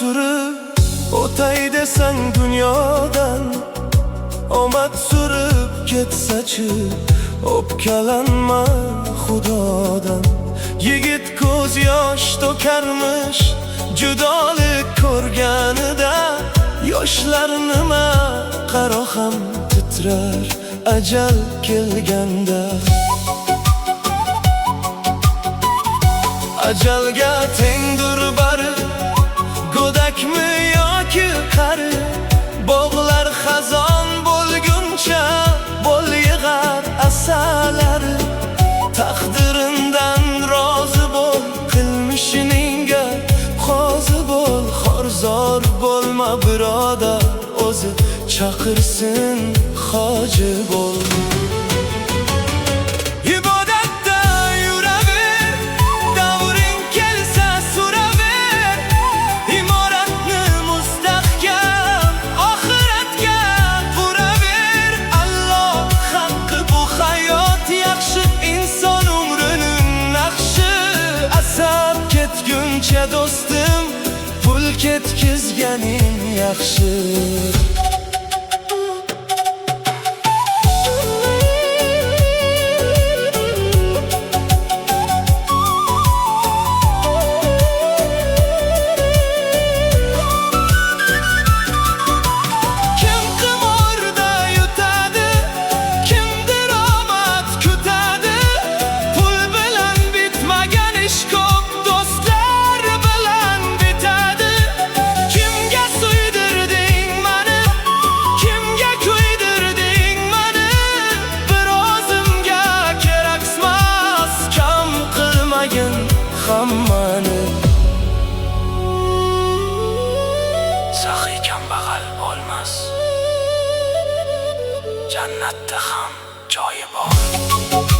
surib o'tay desang dunyodan, omad surib ketsachi o'pkalanma xudodan. Yigit ko'z yosh to'karmish judolik ko'rganida, yoshlar nima qaro ham titrar ajal kelganda. Ajalga tengdir bari, go'dakmi yoki qari, bog'lar xazon bo'lguncha bo'l yig'ar asalari. Taqdirindan rozi bo'l, qilmishiningga qozi bo'l, xorzor bo'lma birodar, o'zi chaqirsin hoji bo'l. Ibodatda yuraver, davring kelsa suraver, imoratni mustahkam oxiratga quraver. Alloh haqqi bu hayot yaxshi, inson umrining naqshi. Asab ketguncha do'stim, pul ketkizganing yaxshi. Saxiy kambag'al bo'lmas, jannatda ham joyi bor.